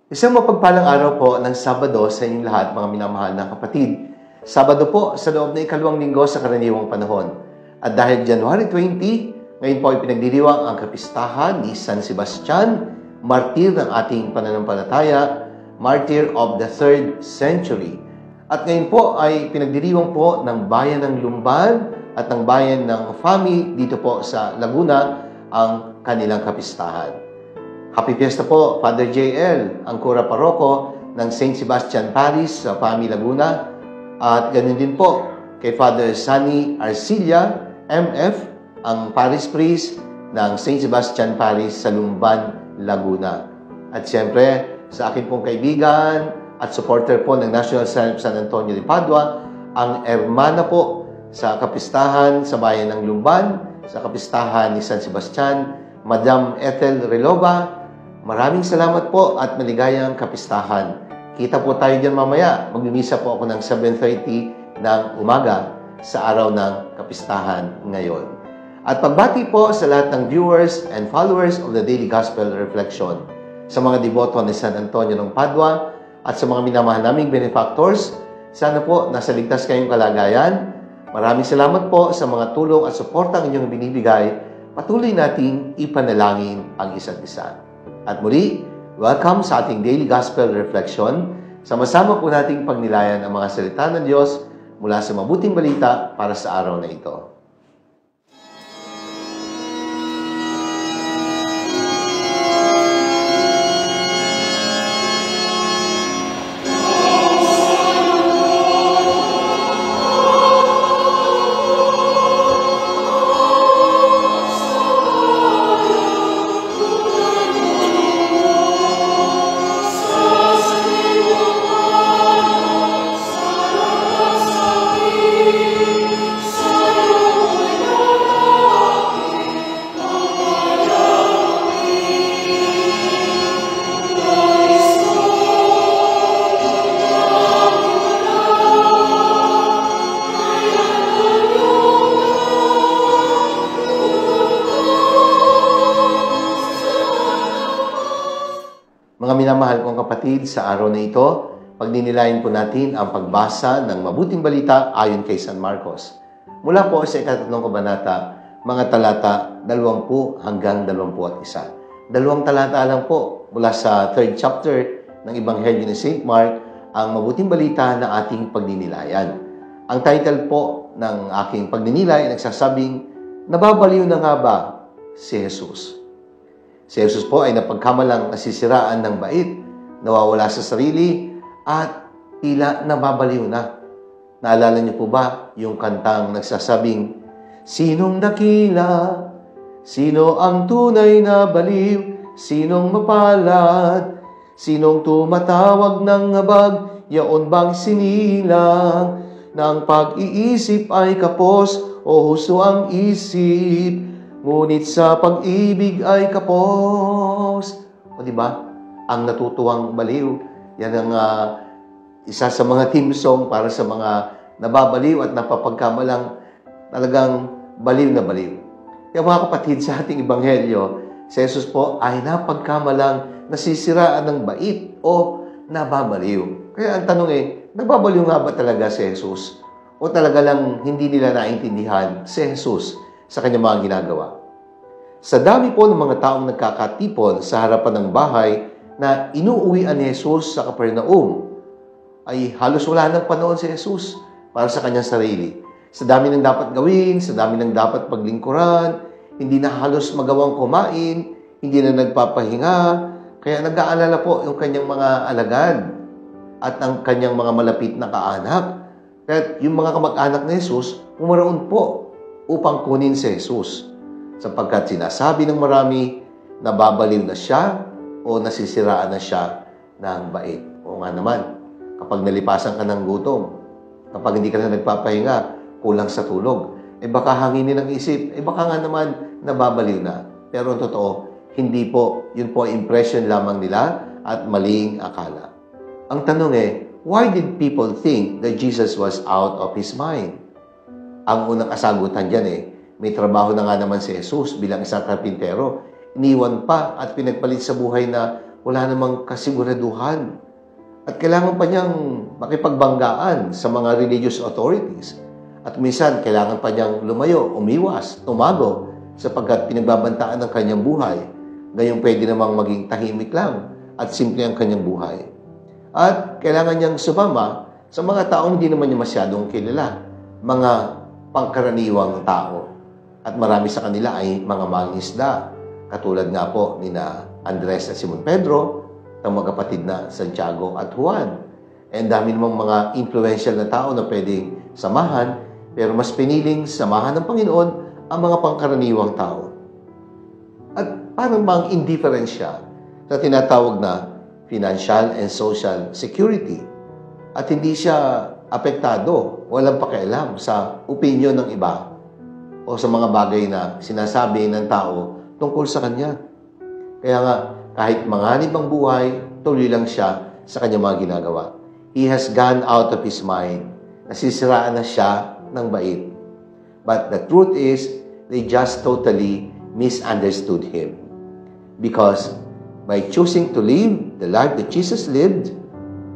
Isang mapagpalang araw po ng Sabado sa inyong lahat, mga minamahal na kapatid. Sabado po sa loob na ikalawang linggo sa karaniwang panahon. At dahil January 20, ngayon po ay pinagdiriwang ang kapistahan ni San Sebastian, martir ng ating pananampalataya, martyr of the 3rd century. At ngayon po ay pinagdiriwang po ng bayan ng Lumban at ng bayan ng Fami dito po sa Laguna ang kanilang kapistahan. Happy Fiesta po, Father JL, ang Kura Paroko ng St. Sebastian Parish sa Fami, Laguna. At ganun din po kay Father Sunny Arcilla, MF, ang Parish Priest ng St. Sebastian Parish sa Lumban, Laguna. At siyempre, sa akin pong kaibigan at supporter po ng National Center San Antonio de Padua, ang hermana po sa kapistahan sa bayan ng Lumban, sa kapistahan ni San Sebastian, Madam Ethel Relova. Maraming salamat po at maligayang kapistahan. Kita po tayo dyan mamaya. Magmimisa po ako ng 7:30 ng umaga sa araw ng kapistahan ngayon. At pagbati po sa lahat ng viewers and followers of the Daily Gospel Reflection, sa mga deboto ni San Antonio ng Padua at sa mga minamahal naming benefactors, sana po nasa ligtas kayong kalagayan. Maraming salamat po sa mga tulong at suportang inyong binibigay. Patuloy nating ipanalangin ang isa't isa. At muli, welcome sa ating Daily Gospel Reflection. Sama-sama po nating pagnilayan ang mga salita ng Diyos mula sa mabuting balita para sa araw na ito. Mga minamahal kong kapatid, sa araw na ito, pagdinilayan po natin ang pagbasa ng mabuting balita ayon kay San Marcos. Mula po sa ikatatlong kabanata, mga talata 20 hanggang 21. Dalawang talata lang po mula sa 3rd chapter ng Ebanghelyo ni St. Mark, ang mabuting balita na ating pagdinilayan. Ang title po ng aking pagdinilay ay nagsasabing, nababaliw na nga ba si Jesus? Si Jesus po ay napagkamalang nasisiraan ng bait, nawawala sa sarili, at tila nababaliw na. Naalala niyo po ba yung kantang nagsasabing, sinong dakila? Sino ang tunay na baliw? Sinong mapalad? Sinong tumatawag ng habag? Yaon bang sinilang? Na ang pag-iisip ay kapos o husto ang isip? Ngunit sa pag-ibig ay kapos. O diba? Ang natutuwang baliw. Yan ang isa sa mga theme song para sa mga nababaliw at napapagkamalang talagang baliw na baliw. Kaya mga kapatid, sa ating Ebanghelyo, si Jesus po ay napagkamalang nasisiraan ng bait o nababaliw. Kaya ang tanong nababaliw nga ba talaga si Jesus? O talaga lang hindi nila naintindihan si Jesus sa kanyang mga ginagawa? Sa dami po ng mga taong nagkakatipon sa harapan ng bahay na inuuwian ni Jesus sa Capernaum, ay halos wala nang panahon si Jesus para sa kanyang sarili. Sa dami ng dapat gawin, sa dami ng dapat paglingkuran, hindi na halos magawang kumain, hindi na nagpapahinga, kaya nag-aalala po yung kanyang mga alagad at ang kanyang mga malapit na kaanak. Kaya yung mga kamag-anak ni Jesus, pumaroon po upang kunin si Jesus. Sapagkat sinasabi ng marami, nababaliw na siya o nasisiraan na siya ng bait. O nga naman, kapag nalipasan ka ng gutom, kapag hindi ka na nagpapahinga, kulang sa tulog, baka hanginin ang isip, baka nga naman nababaliw na. Pero ang totoo, hindi po. Yun po impression lamang nila at maling akala. Ang tanong why did people think that Jesus was out of His mind? Ang unang kasagutan dyan may trabaho na nga naman si Jesus bilang isang karpintero. Iniwan pa at pinagpalit sa buhay na wala namang kasiguraduhan. At kailangan pa niyang makipagbanggaan sa mga religious authorities. At minsan, kailangan pa niyang lumayo, umiwas, tumago, sapagkat pinagbabantaan ng kanyang buhay. Ngayong pwede namang maging tahimik lang at simple ang kanyang buhay. At kailangan niyang sumama sa mga taong hindi naman niya masyadong kilala, mga pangkaraniwang tao. At marami sa kanila ay mga mangingisda, katulad nga po ni na Andres at Simon Pedro, ang magkapatid na Santiago at Juan. And dami namang mga influential na tao na pwedeng samahan, pero mas piniling samahan ng Panginoon ang mga pangkaraniwang tao. At parang bang indifferent siya sa tinatawag na financial and social security. At hindi siya apektado, walang pakialam sa opinion ng iba o sa mga bagay na sinasabi ng tao tungkol sa kanya. Kaya nga, kahit manganib ang buhay, tuloy lang siya sa kanyang mga ginagawa. He has gone out of his mind. Nasisiraan na siya ng bait. But the truth is, they just totally misunderstood him. Because by choosing to live the life that Jesus lived,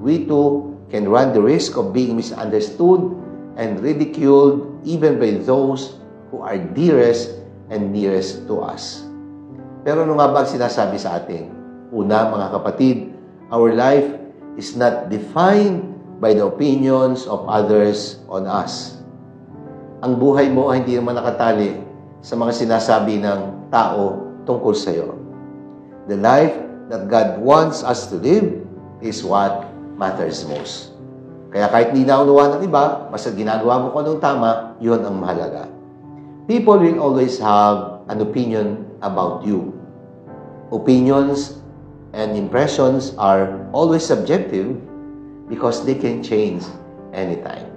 we too can run the risk of being misunderstood and ridiculed even by those who are dearest and nearest to us. Pero ano nga ba ang sinasabi sa atin? Una, mga kapatid, our life is not defined by the opinions of others on us. Ang buhay mo ay hindi naman nakatali sa mga sinasabi ng tao tungkol sa iyo. The life that God wants us to live is what matters most. Kaya kahit hindi naunawa ng iba, basta ginagawa mo kung anong tama, yun ang mahalaga. People will always have an opinion about you. Opinions and impressions are always subjective because they can change anytime.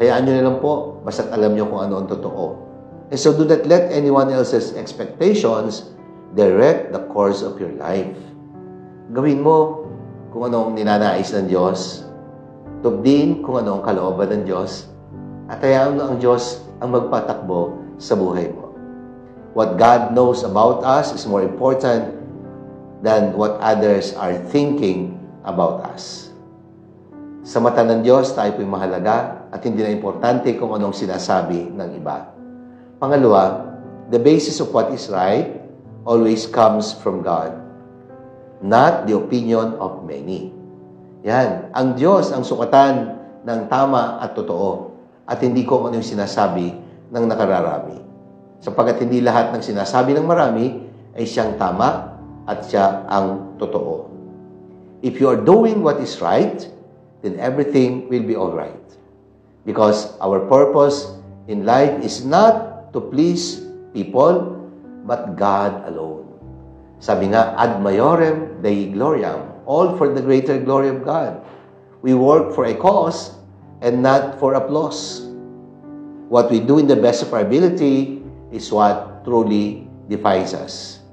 Hayaan nyo na lang po, basta't alam nyo kung ano ang totoo. And so do not let anyone else's expectations direct the course of your life. Gawin mo kung anong ninanais ng Diyos. Tubdin kung anong kalooban ng Diyos. At hayaan mo ang Diyos ang magpatakbo sa buhay mo. What God knows about us is more important than what others are thinking about us. Sa mata ng Diyos, tayo po'y mahalaga at hindi na importante kung anong sinasabi ng iba. Pangalawa, the basis of what is right always comes from God, not the opinion of many. Yan. Ang Diyos ang sukatan ng tama at totoo at hindi kung ano yung sinasabi ng nakararami. Sapagkat hindi lahat ng sinasabi ng marami ay siyang tama at siya ang totoo. If you are doing what is right, then everything will be all right. Because our purpose in life is not to please people, but God alone. Sabi nga, ad maiorem Dei gloriam, all for the greater glory of God. We work for a cause and not for applause. What we do in the best of our ability is what truly defines us.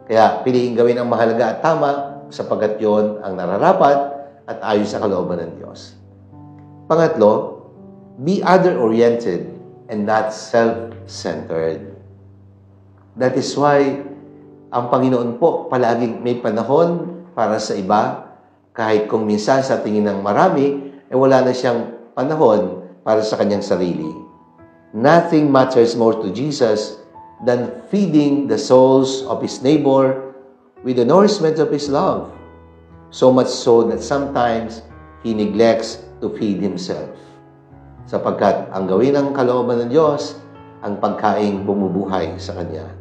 Kaya piliin gawin ang mahalaga at tama sapagkat yon ang nararapat at ayon sa kalooban ng Diyos. Pangatlo, be other-oriented and not self-centered. That is why ang Panginoon po palaging may panahon para sa iba, kahit kung minsan sa tingin ng marami, wala na siyang panahon para sa kanyang sarili. Nothing matters more to Jesus than feeding the souls of His neighbor with the nourishment of His love. So much so that sometimes He neglects to feed Himself. Sapagkat ang gawin ng kalooban ng Diyos, ang pagkaing bumubuhay sa Kanya.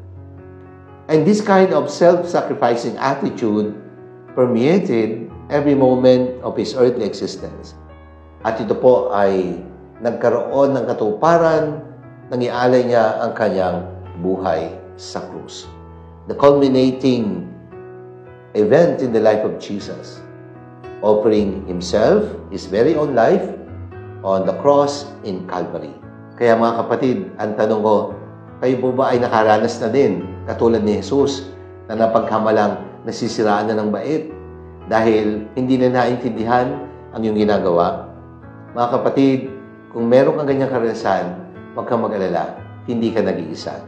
And this kind of self-sacrificing attitude permeated every moment of His earthly existence. At ito po ay nagkaroon ng katuparan nang ialay niya ang kanyang buhay sa krus. The culminating event in the life of Jesus, offering Himself, His very own life, on the cross in Calvary. Kaya mga kapatid, ang tanong ko, kayo po ba ay nakaranas na din, katulad ni Jesus, na napagkamalang nasisiraan na ng bait dahil hindi na naintindihan ang iyong ginagawa? Mga kapatid, kung meron kang ganyang karanasan, huwag kang mag-alala, hindi ka nag-iisa.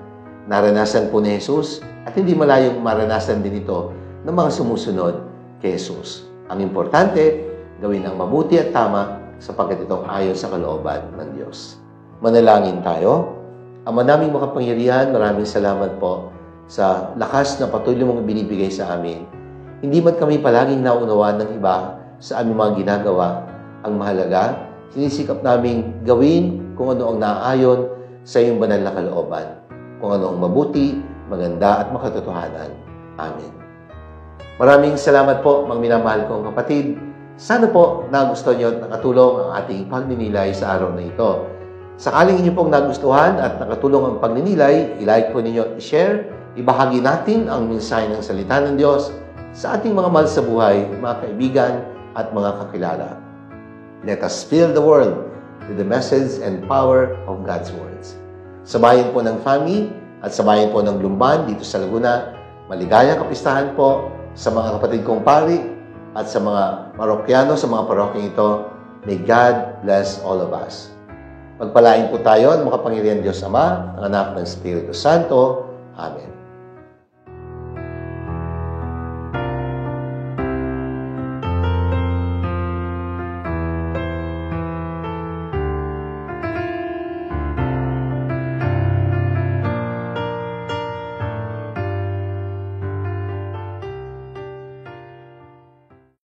Naranasan po ni Jesus at hindi malayong maranasan din ito ng mga sumusunod kay Jesus. Ang importante, gawin ang mabuti at tama sapagkat itong ayon sa kalooban ng Diyos. Manalangin tayo. Ama naming makapangyarihan, maraming salamat po sa lakas na patuloy mong binibigay sa amin. Hindi man kami palaging naunawaan ng iba sa aming mga ginagawa, ang mahalaga, sinisikap naming gawin kung ano ang naaayon sa iyong banal na kalooban, kung ano ang mabuti, maganda at makatotohanan. Amen. Maraming salamat po, mga minamahal kong kapatid. Sana po nagustuhan niyo at nakatulong ang ating pagninilay sa araw na ito. Sakaling inyo pong nagustuhan at nakatulong ang pagninilay, i-like po ninyo at i-share, ibahagi natin ang mensahe ng salita ng Diyos sa ating mga mahal sa buhay, mga kaibigan at mga kakilala. Let us fill the world with the message and power of God's words. Sa bayan po ng FAMI at sa bayan po ng Lumban dito sa Laguna, maligayang kapistahan po sa mga kapatid kong pari at sa mga parokyano sa mga parokyang ito. May God bless all of us. Pagpalain po tayo ng makapangyarihan Diyos Ama, ang Anak ng Espiritu Santo. Amen.